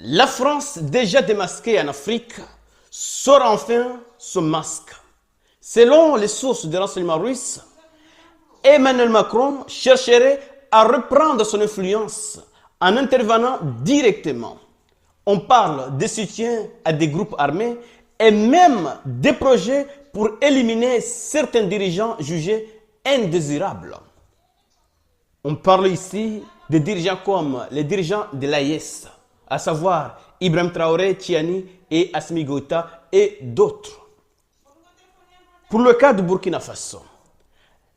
La France, déjà démasquée en Afrique, sort enfin son masque. Selon les sources de renseignement russes, Emmanuel Macron chercherait à reprendre son influence en intervenant directement. On parle de soutien à des groupes armés et même des projets pour éliminer certains dirigeants jugés indésirables. On parle ici de dirigeants comme les dirigeants de l'AIS, à savoir Ibrahim Traoré, Tiani et Assimi Goïta et d'autres. Pour le cas du Burkina Faso,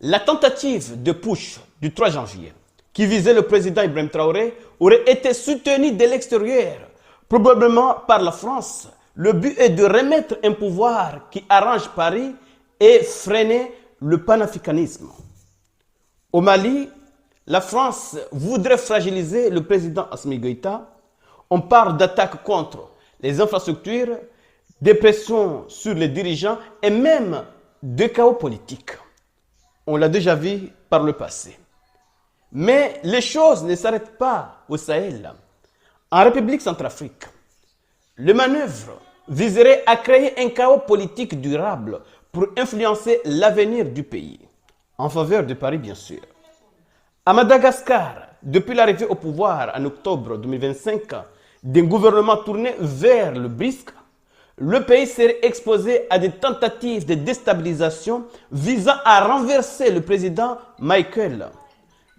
la tentative de putsch du 3 janvier qui visait le président Ibrahim Traoré aurait été soutenue de l'extérieur, probablement par la France. Le but est de remettre un pouvoir qui arrange Paris et freiner le panafricanisme. Au Mali, la France voudrait fragiliser le président Assimi Goïta. On parle d'attaques contre les infrastructures, des pressions sur les dirigeants et même de chaos politique. On l'a déjà vu par le passé. Mais les choses ne s'arrêtent pas au Sahel. En République centrafrique, le manœuvre viserait à créer un chaos politique durable pour influencer l'avenir du pays, en faveur de Paris bien sûr. À Madagascar, depuis l'arrivée au pouvoir en octobre 2025 d'un gouvernement tourné vers le BRICS, le pays serait exposé à des tentatives de déstabilisation visant à renverser le président Michael.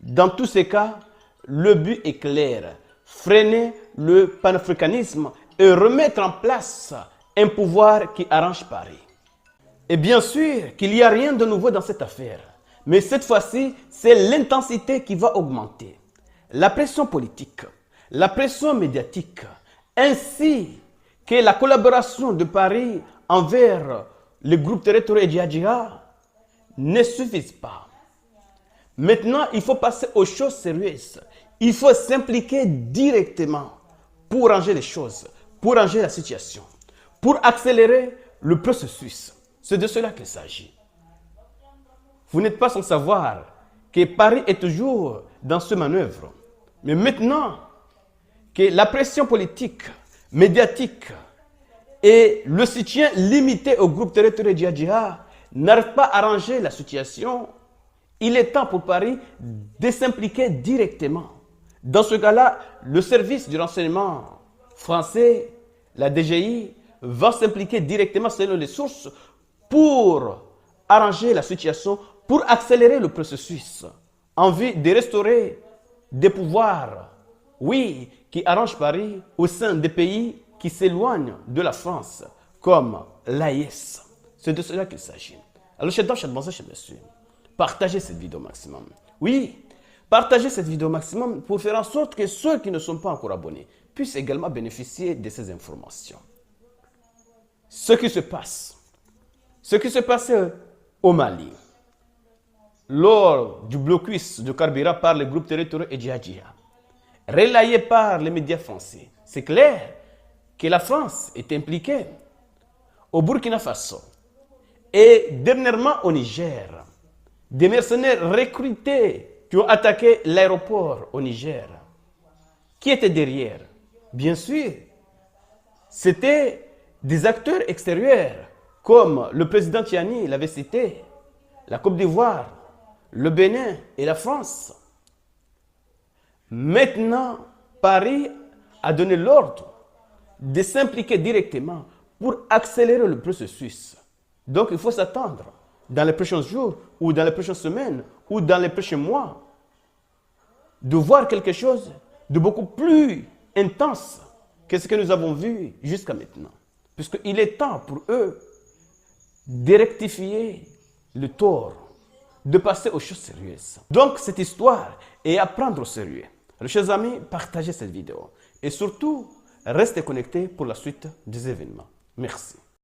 Dans tous ces cas, le but est clair, freiner le panafricanisme et remettre en place un pouvoir qui arrange Paris. Et bien sûr qu'il n'y a rien de nouveau dans cette affaire, mais cette fois-ci, c'est l'intensité qui va augmenter. La pression politique, la pression médiatique, ainsi que la collaboration de Paris envers les groupes territoriaux djihadistes ne suffisent pas. Maintenant, il faut passer aux choses sérieuses. Il faut s'impliquer directement pour ranger les choses, pour ranger la situation, pour accélérer le processus. C'est de cela qu'il s'agit. Vous n'êtes pas sans savoir que Paris est toujours dans ce manœuvre. Mais maintenant que la pression politique, médiatique et le soutien limité au groupe territorial djihadistes n'arrivent pas à arranger la situation, il est temps pour Paris de s'impliquer directement. Dans ce cas-là, le service du renseignement français, la DGI, va s'impliquer directement selon les sources pour arranger la situation, pour accélérer le processus en vue de restaurer des pouvoirs, oui, qui arrangent Paris au sein des pays qui s'éloignent de la France, comme l'AIS. C'est de cela qu'il s'agit. Alors, monsieur, partagez cette vidéo au maximum. Oui, partagez cette vidéo au maximum pour faire en sorte que ceux qui ne sont pas encore abonnés puissent également bénéficier de ces informations. Ce qui se passe au Mali, lors du blocus de carburant par les groupes territoriaux et djihadistes, relayé par les médias français, c'est clair que la France est impliquée au Burkina Faso et dernièrement au Niger. Des mercenaires recrutés qui ont attaqué l'aéroport au Niger. Qui était derrière? Bien sûr, c'était des acteurs extérieurs, comme le président Tiani l'avait cité, la Côte d'Ivoire, le Bénin et la France. Maintenant, Paris a donné l'ordre de s'impliquer directement pour accélérer le processus. Donc, il faut s'attendre dans les prochains jours, ou dans les prochaines semaines, ou dans les prochains mois, de voir quelque chose de beaucoup plus intense que ce que nous avons vu jusqu'à maintenant. Puisqu'il est temps pour eux de rectifier le tort, de passer aux choses sérieuses. Donc, cette histoire est à prendre au sérieux. Alors, chers amis, partagez cette vidéo. Et surtout, restez connectés pour la suite des événements. Merci.